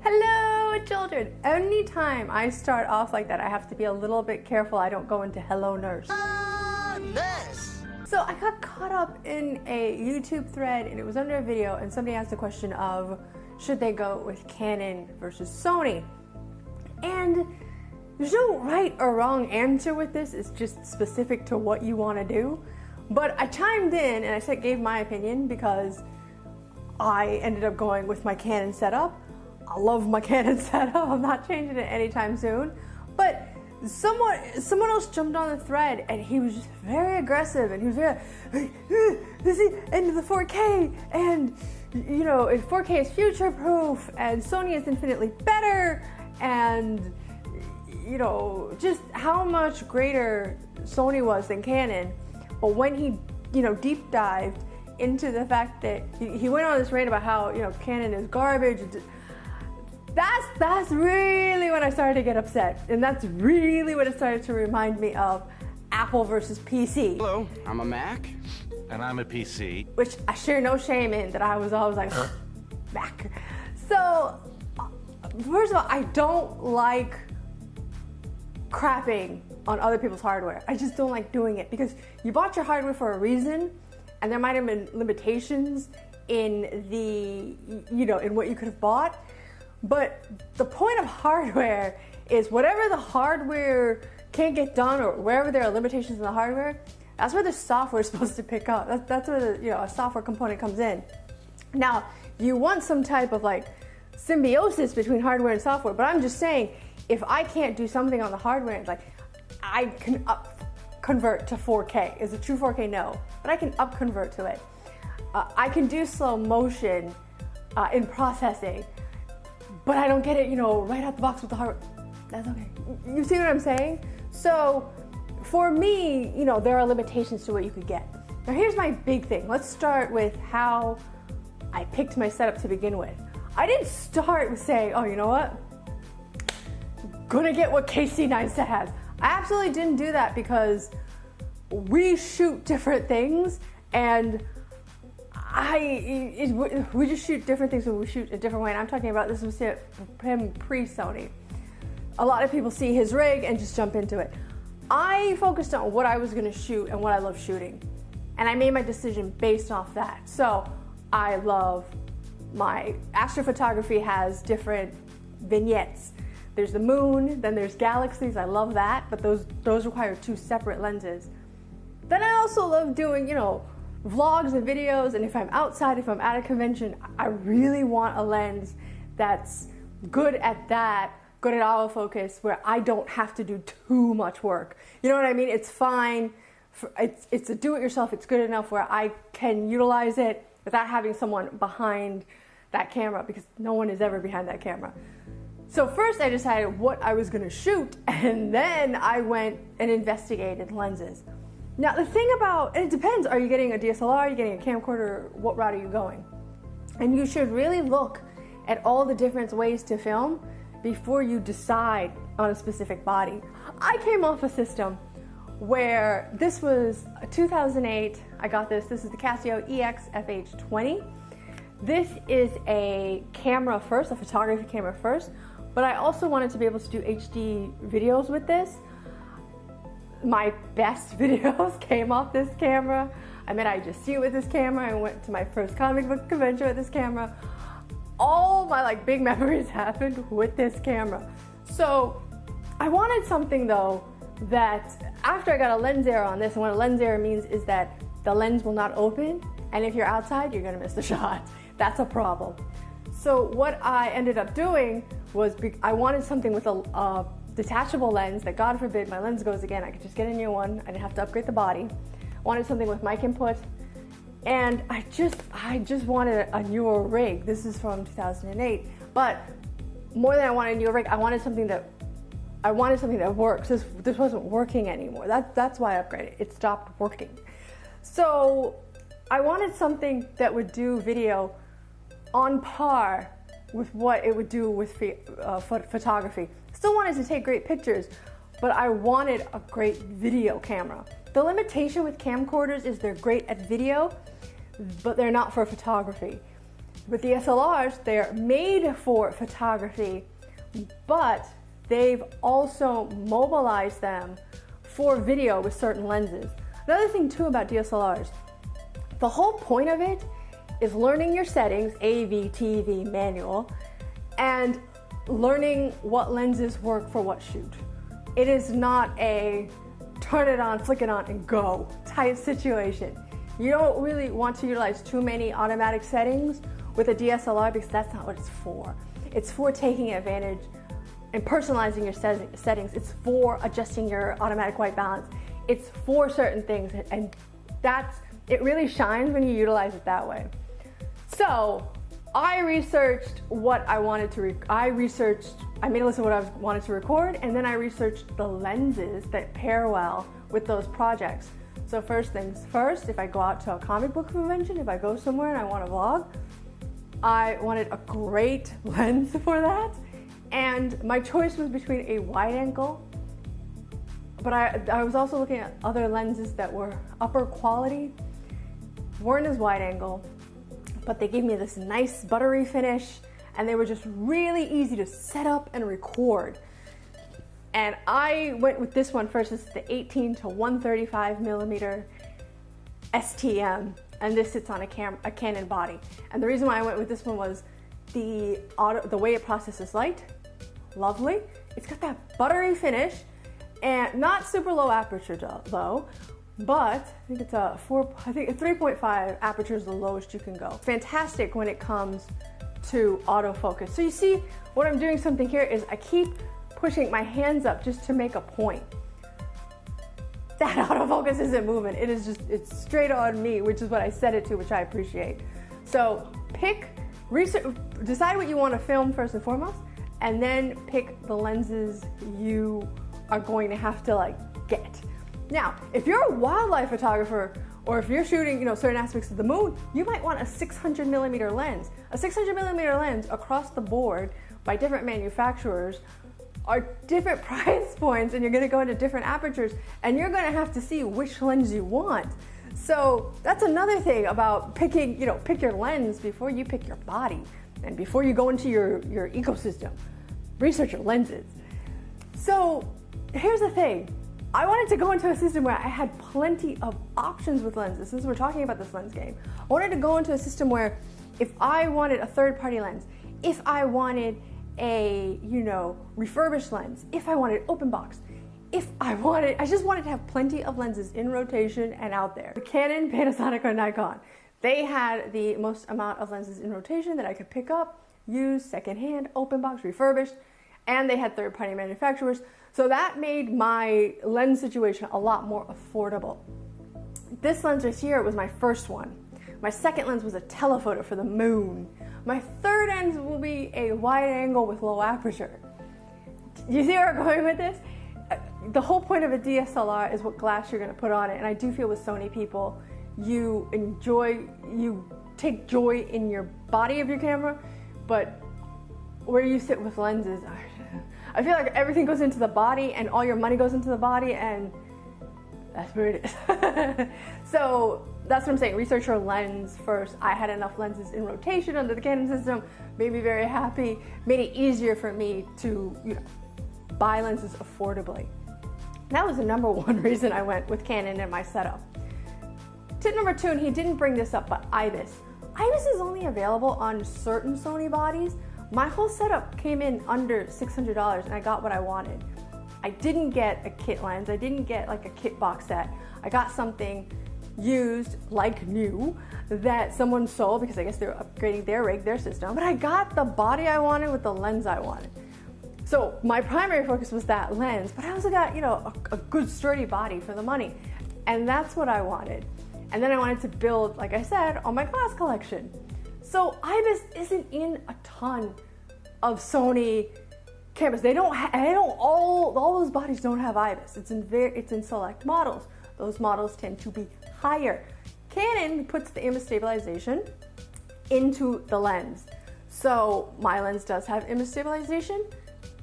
Hello, children. Anytime I start off like that, I have to be a little bit careful I don't go into hello, nurse. Nurse! So I got caught up in a YouTube thread, and it was under a video, and somebody asked the question of, should they go with Canon versus Sony? And there's no right or wrong answer with this. It's just specific to what you want to do. But I chimed in and I gave my opinion because I ended up going with my Canon setup. I love my Canon setup. I'm not changing it anytime soon. But someone else jumped on the thread and he was just very aggressive, and he was very, this is into the 4K, and you know, 4K is future proof, and Sony is infinitely better, and you know, just how much greater Sony was than Canon. But when he, you know, deep dived into the fact that he went on this rant about how, you know, Canon is garbage, that's really when I started to get upset, and that's really when it started to remind me of Apple versus PC. Hello, I'm a Mac. And I'm a PC. Which I share no shame in, that I was always like, Mac. So, first of all, I don't like crapping on other people's hardware. I just don't like doing it, because you bought your hardware for a reason, and there might have been limitations in the, you know, in what you could have bought. But the point of hardware is whatever the hardware can't get done, or wherever there are limitations in the hardware, that's where the software is supposed to pick up. That's where the, you know, a software component comes in. Now, you want some type of like symbiosis between hardware and software, but I'm just saying, if I can't do something on the hardware, like I can up convert to 4K. Is it true 4K? No, but I can up convert to it. I can do slow motion in processing, but I don't get it, you know, right out the box with the hardware. That's okay. You see what I'm saying? So for me, you know, there are limitations to what you could get. Now here's my big thing. Let's start with how I picked my setup to begin with. I didn't start with saying, oh, you know what? Gonna get what Casey Neistat has. I absolutely didn't do that, because we shoot different things, and we just shoot different things when we shoot a different way. And I'm talking about, this was him pre-Sony. A lot of people see his rig and just jump into it. I focused on what I was gonna shoot and what I love shooting, and I made my decision based off that. So I love my astrophotography has different vignettes. There's the moon, then there's galaxies. I love that, but those require two separate lenses. Then I also love doing, you know, vlogs and videos, and if I'm outside, if I'm at a convention, I really want a lens that's good at that, good at autofocus, where I don't have to do too much work. You know what I mean? It's fine. It's a do-it-yourself. It's good enough where I can utilize it without having someone behind that camera, because no one is ever behind that camera. So first I decided what I was gonna shoot, and then I went and investigated lenses. Now the thing about, and it depends, are you getting a DSLR, are you getting a camcorder, what route are you going? And you should really look at all the different ways to film before you decide on a specific body. I came off a system where this was a 2008, I got this is the Casio EX FH20. This is a camera first, a photography camera first, but I also wanted to be able to do HD videos with this. My best videos came off this camera. I met IGC with this camera. I went to my first comic book convention with this camera. All my like big memories happened with this camera. So I wanted something though that after I got a lens error on this, and what a lens error means is that the lens will not open, and if you're outside, you're gonna miss the shot. That's a problem. So what I ended up doing was, I wanted something with a detachable lens that, God forbid, my lens goes again, I could just get a new one. I didn't have to upgrade the body. I wanted something with mic input, and I just wanted a newer rig. This is from 2008, but more than I wanted a newer rig, I wanted something that works. This wasn't working anymore. That's why I upgraded. It stopped working. So I wanted something that would do video on par with what it would do with photography. Still wanted to take great pictures, but I wanted a great video camera. The limitation with camcorders is they're great at video, but they're not for photography. With DSLRs, they're made for photography, but they've also mobilized them for video with certain lenses. Another thing too about DSLRs, the whole point of it is learning your settings, AV, TV, manual, and learning what lenses work for what shoot. It is not a turn it on, flick it on, and go type situation. You don't really want to utilize too many automatic settings with a DSLR because that's not what it's for. It's for taking advantage and personalizing your settings. It's for adjusting your automatic white balance. It's for certain things, and it really shines when you utilize it that way. So I researched what I wanted to I made a list of what I wanted to record, and then I researched the lenses that pair well with those projects. So first things first, if I go out to a comic book convention, if I go somewhere and I want to vlog, I wanted a great lens for that. And my choice was between a wide angle, but I was also looking at other lenses that were upper quality, weren't as wide angle, but they gave me this nice buttery finish, and they were just really easy to set up and record. And I went with this one first. This is the 18 to 135 millimeter STM, and this sits on a Canon body. And the reason why I went with this one was the way it processes light, lovely. It's got that buttery finish, and not super low aperture though, but I think it's a 3.5 aperture is the lowest you can go. Fantastic when it comes to autofocus. So you see what I'm doing something here is I keep pushing my hands up just to make a point. That autofocus isn't moving. It's straight on me, which is what I set it to, which I appreciate. So decide what you want to film first and foremost, and then pick the lenses you are going to have to get. Now, if you're a wildlife photographer, or if you're shooting, certain aspects of the moon, you might want a 600 millimeter lens. A 600 millimeter lens across the board by different manufacturers are different price points, and you're going to go into different apertures, and you're going to have to see which lens you want. So that's another thing about picking, pick your lens before you pick your body, and before you go into your ecosystem. Research your lenses. So here's the thing. I wanted to go into a system where I had plenty of options with lenses. Since we're talking about this lens game, I wanted to go into a system where if I wanted a third-party lens, if I wanted a, refurbished lens, if I wanted open box, I just wanted to have plenty of lenses in rotation and out there. The Canon, Panasonic, or Nikon, they had the most amount of lenses in rotation that I could pick up, use, secondhand, open box, refurbished, and they had third-party manufacturers. So that made my lens situation a lot more affordable. This lens right here was my first one. My second lens was a telephoto for the moon. My third lens will be a wide angle with low aperture. You see where I'm going with this? The whole point of a DSLR is what glass you're going to put on it. And I do feel with Sony people, you take joy in your body of your camera, but where you sit with lenses, I feel like everything goes into the body and all your money goes into the body, and that's where it is. So that's what I'm saying. Research your lens first. I had enough lenses in rotation under the Canon system, made me very happy, made it easier for me to buy lenses affordably. That was the number one reason I went with Canon in my setup. Tip number two, and he didn't bring this up, but IBIS. IBIS is only available on certain Sony bodies. My whole setup came in under $600 and I got what I wanted. I didn't get a kit lens. I didn't get like a kit box set. I got something used, like new, that someone sold because I guess they're upgrading their rig, their system. But I got the body I wanted with the lens I wanted. So my primary focus was that lens, but I also got, a good sturdy body for the money. And that's what I wanted. And then I wanted to build, like I said, on my glass collection. So IBIS isn't in a ton of Sony cameras. All those bodies don't have IBIS. It's in select models. Those models tend to be higher. Canon puts the image stabilization into the lens. So my lens does have image stabilization,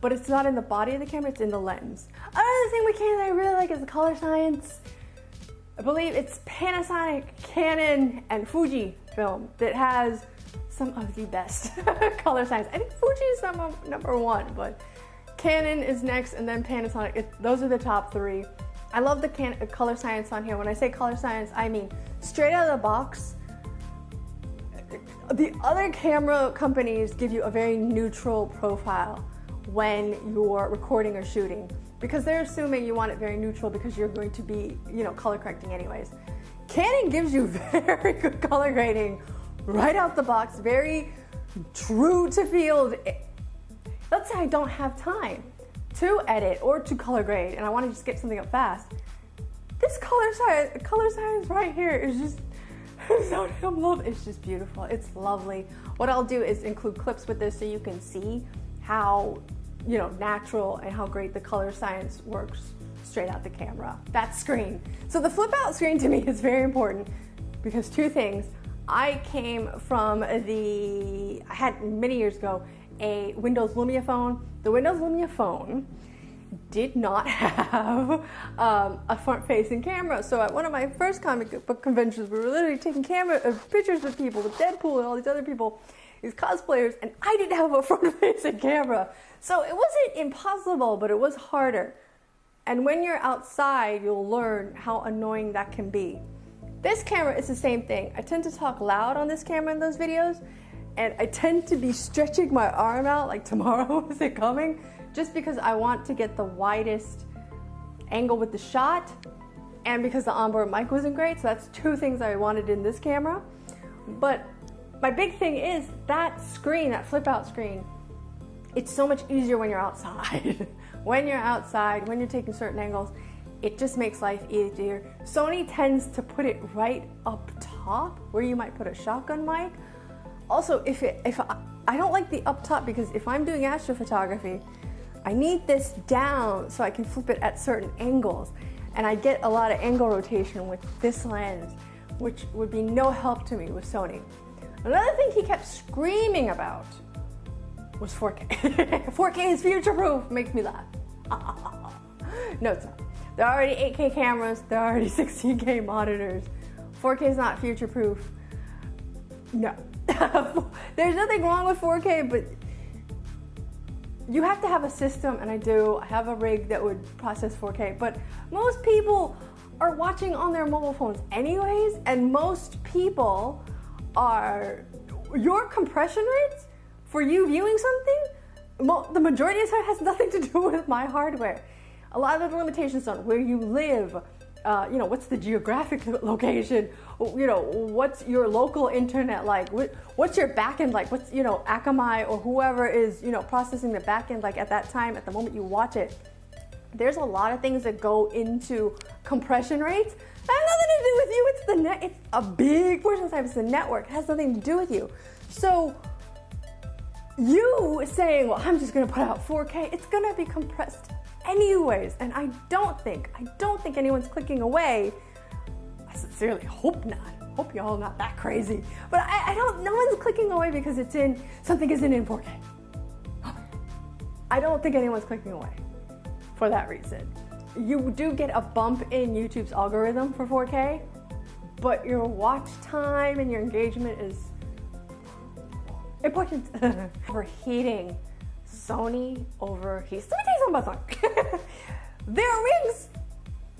but it's not in the body of the camera, it's in the lens. Another thing with Canon that I really like is the color science. I believe it's Panasonic, Canon, and Fujifilm that has some of the best color science. I think Fuji is number one, but Canon is next, and then Panasonic. Those are the top three. I love the color science on here. When I say color science, I mean straight out of the box. The other camera companies give you a very neutral profile when you're recording or shooting, because they're assuming you want it very neutral because you're going to be, color correcting anyways. Canon gives you very good color grading right out the box, very true to field. Let's say I don't have time to edit or to color grade and I want to just get something up fast. This color science right here is just so damn lovely. It's just beautiful. It's lovely. What I'll do is include clips with this so you can see how, natural and how great the color science works straight out the camera. That screen. So the flip out screen to me is very important because two things. I came from I had many years ago a Windows Lumia phone. The Windows Lumia phone did not have a front-facing camera. So at one of my first comic book conventions, we were literally taking pictures with people, with Deadpool and all these other people, these cosplayers, and I didn't have a front-facing camera. So it wasn't impossible, but it was harder. And when you're outside, you'll learn how annoying that can be. This camera is the same thing. I tend to talk loud on this camera in those videos, and I tend to be stretching my arm out like tomorrow is it coming, just because I want to get the widest angle with the shot, and because the onboard mic wasn't great. So that's two things I wanted in this camera. But my big thing is that screen, that flip out screen, it's so much easier when you're outside. When you're outside, when you're taking certain angles, it just makes life easier. Sony tends to put it right up top where you might put a shotgun mic. Also, I don't like the up top, because if I'm doing astrophotography, I need this down so I can flip it at certain angles. And I get a lot of angle rotation with this lens, which would be no help to me with Sony. Another thing he kept screaming about was 4K. 4K is future-proof, makes me laugh. No, it's not. There are already 8K cameras, there are already 16K monitors. 4K is not future-proof. No. There's nothing wrong with 4K, but you have to have a system, and I do. I have a rig that would process 4K, but most people are watching on their mobile phones anyways, and most people your compression rates for you viewing something, the majority of the time has nothing to do with my hardware. A lot of the limitations on where you live, what's the geographic location, what's your local internet like, what's your backend like, what's, Akamai or whoever is, processing the backend like at that time, at the moment you watch it. There's a lot of things that go into compression rates. That has nothing to do with you. It's a big portion of the time, it's the network. It has nothing to do with you. So you saying, well, I'm just gonna put out 4K, it's gonna be compressed anyways, and I don't think anyone's clicking away. I sincerely hope not. Hope y'all not that crazy. But no one's clicking away because something isn't in 4K. I don't think anyone's clicking away for that reason. You do get a bump in YouTube's algorithm for 4K, but your watch time and your engagement is important. Overheating. Sony overheats. Let me tell you something about Sony. Their rigs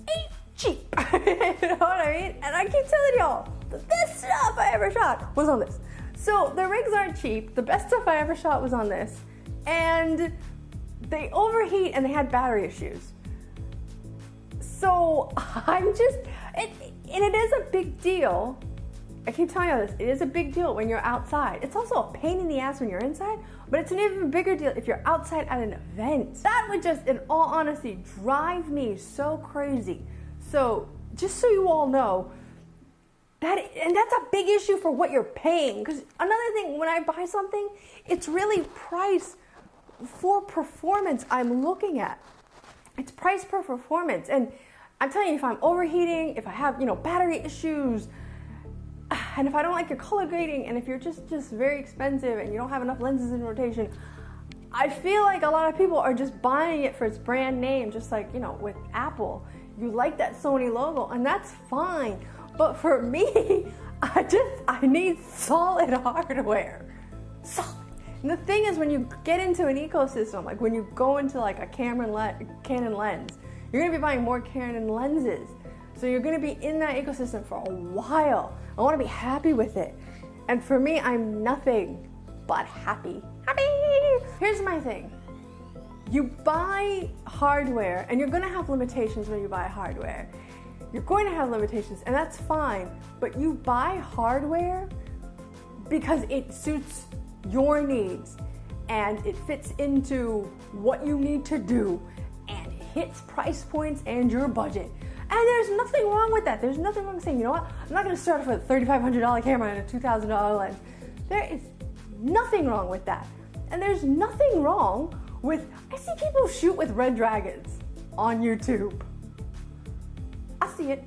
ain't cheap. You know what I mean? And I keep telling y'all, the best stuff I ever shot was on this. So the rigs aren't cheap. The best stuff I ever shot was on this. And they overheat and they had battery issues. So and it is a big deal. I keep telling you this, it is a big deal when you're outside. It's also a pain in the ass when you're inside, but it's an even bigger deal if you're outside at an event. That would just, in all honesty, drive me so crazy. So, just so you all know, that's a big issue for what you're paying. Because another thing, when I buy something, it's really price for performance I'm looking at. It's price per performance. And I'm telling you, if I'm overheating, if I have, battery issues, and if I don't like your color grading, and if you're just very expensive and you don't have enough lenses in rotation, I feel like a lot of people are just buying it for its brand name, just like, with Apple. You like that Sony logo, and that's fine. But for me, I need solid hardware. Solid. And the thing is, when you get into an ecosystem, like when you go into like a Canon lens, you're gonna be buying more Canon lenses. So you're gonna be in that ecosystem for a while. I wanna be happy with it. And for me, I'm nothing but happy. Happy! Here's my thing. You buy hardware, and you're gonna have limitations when you buy hardware. You're going to have limitations, and that's fine. But you buy hardware because it suits your needs, and it fits into what you need to do, and it hits price points and your budget. And there's nothing wrong with that. There's nothing wrong with saying, you know what, I'm not gonna start off with a $3,500 camera and a $2,000 lens. There is nothing wrong with that. And there's nothing wrong with, I see people shoot with red dragons on YouTube. I see it.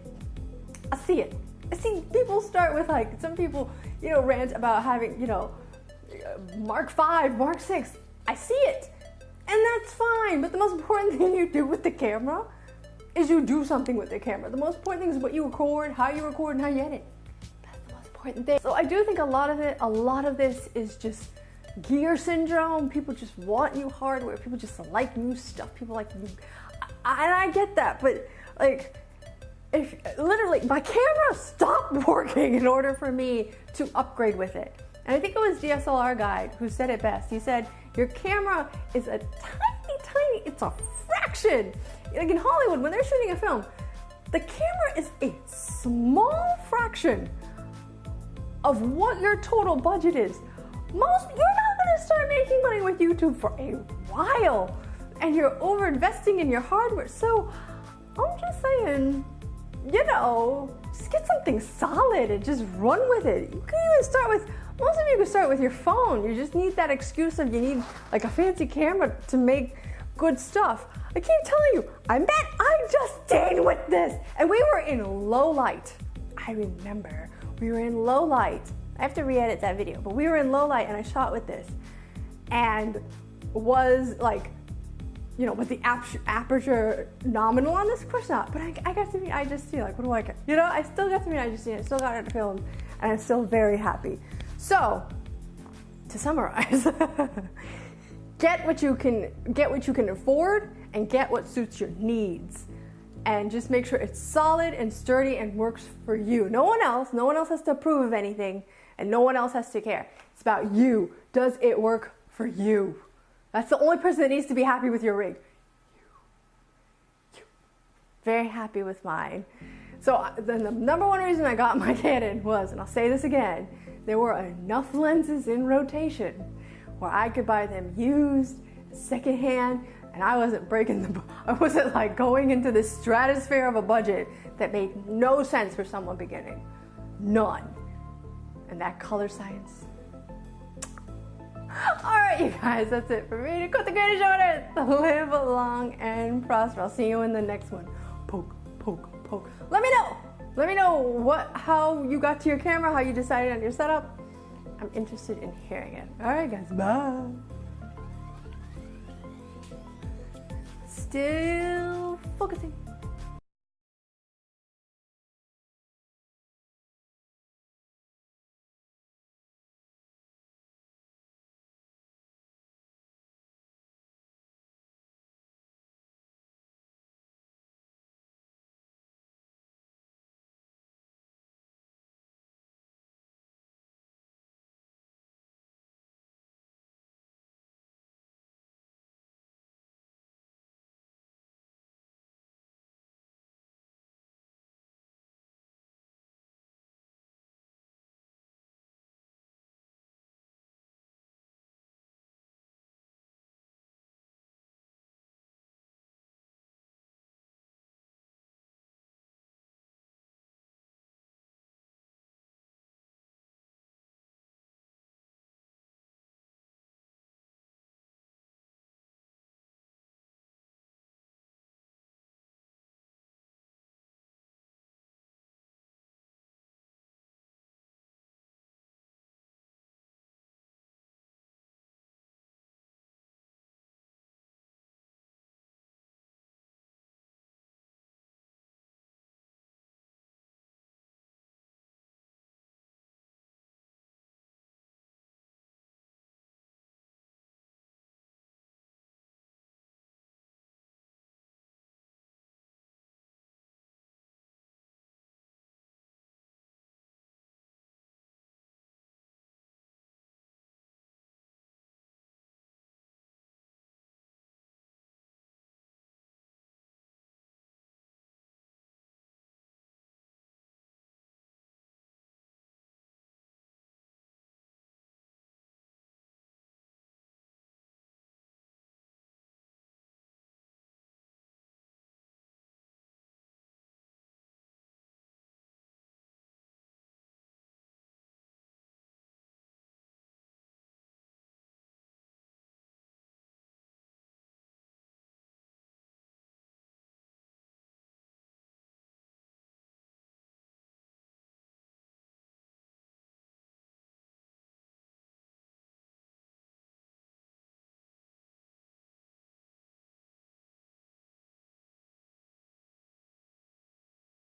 I see it. I see people start with like, some people, you know, rant about having, you know, Mark 5, Mark 6. I see it. And that's fine. But the most important thing you do with the camera is you do something with the camera. The most important thing is what you record, how you record, and how you edit. That's the most important thing. So I do think a lot of this is just gear syndrome. People just want new hardware. People just like new stuff. People like new, and I get that, but like, if literally my camera stopped working in order for me to upgrade with it. And I think it was DSLR Guide who said it best. He said, your camera is a tiny, it's a fraction. Like in Hollywood, when they're shooting a film, the camera is a small fraction of what your total budget is. You're not gonna start making money with YouTube for a while, and you're over investing in your hardware. So I'm just saying, you know, just get something solid and just run with it. You can even start with, most of you can start with your phone. You just need that excuse of you need like a fancy camera to make good stuff. I keep telling you, I met I just did with this. And we were in low light. I remember we were in low light. I have to re-edit that video, but we were in low light and I shot with this. And was like, you know, was the aperture nominal on this? Of course not. But I got to meet I Just See. Like, what do I care? You know, I still got to meet I Just See. I still got it filmed, and I'm still very happy. So, to summarize, get what you can afford, and get what suits your needs, and just make sure it's solid and sturdy and works for you. No one else has to approve of anything, and no one else has to care. It's about you. Does it work for you? That's the only person that needs to be happy with your rig. You. Very happy with mine. So the number one reason I got my Canon was, and I'll say this again, there were enough lenses in rotation where I could buy them used, secondhand, and I wasn't like going into this stratosphere of a budget that made no sense for someone beginning. None. And that color science. Alright, you guys, that's it for me. To quote the greatest show on earth, live long and prosper. I'll see you in the next one. Poke, poke, poke. Let me know how you got to your camera, how you decided on your setup. I'm interested in hearing it. Alright, guys, bye. Still focusing.